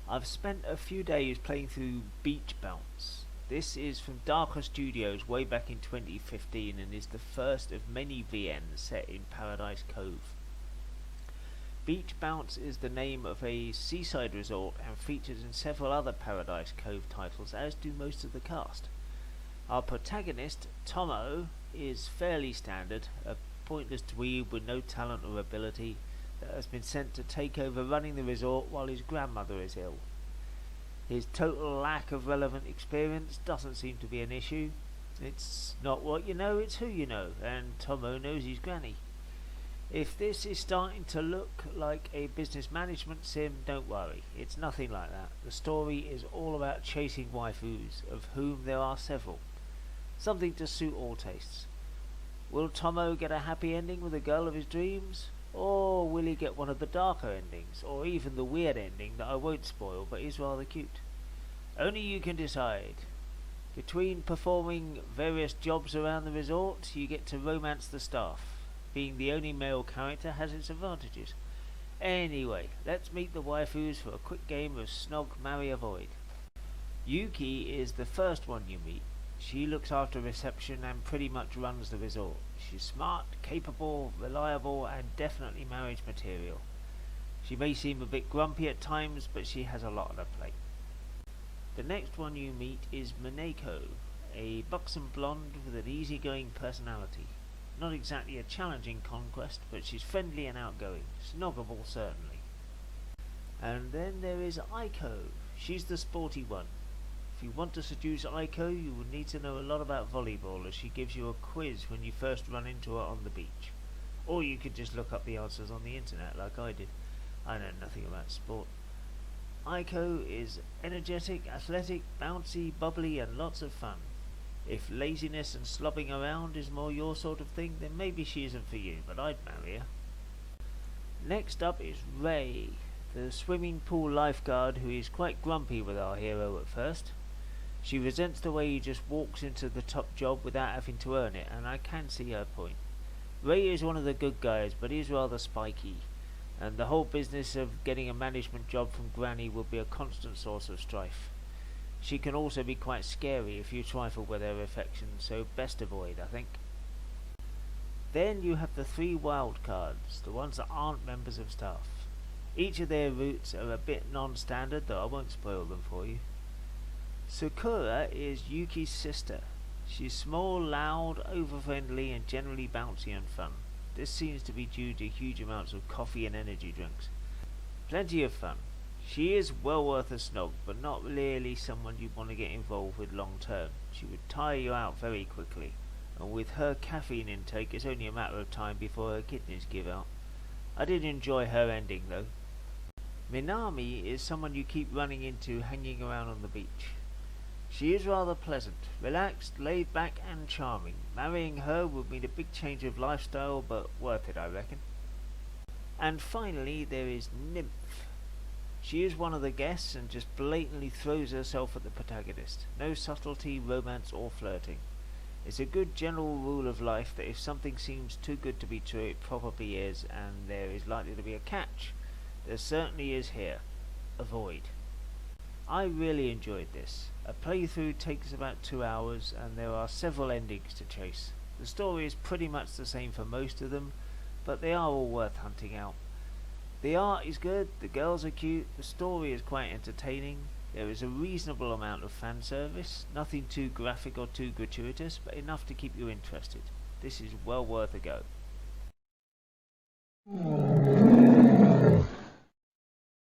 I've spent a few days playing through Beach Bounce. This is from Dharker Studios way back in 2015 and is the first of many VNs set in Paradise Cove. Beach Bounce is the name of a seaside resort and features in several other Paradise Cove titles, as do most of the cast. Our protagonist, Tomo, is fairly standard, a pointless dweeb with no talent or ability that has been sent to take over running the resort while his grandmother is ill. His total lack of relevant experience doesn't seem to be an issue. It's not what you know, it's who you know, and Tomo knows his granny. If this is starting to look like a business management sim, don't worry, it's nothing like that. The story is all about chasing waifus, of whom there are several. Something to suit all tastes. Will Tomo get a happy ending with the girl of his dreams? Or will he get one of the darker endings, or even the weird ending that I won't spoil but is rather cute? Only you can decide. Between performing various jobs around the resort, you get to romance the staff. Being the only male character has its advantages. Anyway, let's meet the waifus for a quick game of Snog, Marry, Avoid. Yuki is the first one you meet. She looks after reception and pretty much runs the resort. She's smart, capable, reliable, and definitely marriage material. She may seem a bit grumpy at times, but she has a lot on her plate. The next one you meet is Mineko, a buxom blonde with an easygoing personality. Not exactly a challenging conquest, but she's friendly and outgoing. Snoggable, certainly. And then there is Aiko. She's the sporty one. If you want to seduce Aiko, you will need to know a lot about volleyball, as she gives you a quiz when you first run into her on the beach. Or you could just look up the answers on the internet like I did. I know nothing about sport. Aiko is energetic, athletic, bouncy, bubbly, and lots of fun. If laziness and slobbing around is more your sort of thing, then maybe she isn't for you, but I'd marry her. Next up is Ray, the swimming pool lifeguard who is quite grumpy with our hero at first. She resents the way he just walks into the top job without having to earn it, and I can see her point. Ray is one of the good guys, but he's rather spiky, and the whole business of getting a management job from Granny will be a constant source of strife. She can also be quite scary if you trifle with her affection, so best avoid, I think. Then you have the 3 wild cards, the ones that aren't members of staff. Each of their routes are a bit non-standard, though I won't spoil them for you. Sakura is Yuki's sister. She's small, loud, over-friendly, and generally bouncy and fun. This seems to be due to huge amounts of coffee and energy drinks. Plenty of fun. She is well worth a snog, but not really someone you'd want to get involved with long term. She would tire you out very quickly, and with her caffeine intake it's only a matter of time before her kidneys give out. I did enjoy her ending though. Minami is someone you keep running into hanging around on the beach. She is rather pleasant, relaxed, laid back and charming. Marrying her would mean a big change of lifestyle, but worth it I reckon. And finally there is Nymph. She is one of the guests and just blatantly throws herself at the protagonist. No subtlety, romance or flirting. It's a good general rule of life that if something seems too good to be true, it probably is, and there is likely to be a catch. There certainly is here. Avoid. I really enjoyed this. A playthrough takes about 2 hours and there are several endings to chase. The story is pretty much the same for most of them, but they are all worth hunting out. The art is good, the girls are cute, the story is quite entertaining, there is a reasonable amount of fan service, nothing too graphic or too gratuitous, but enough to keep you interested. This is well worth a go.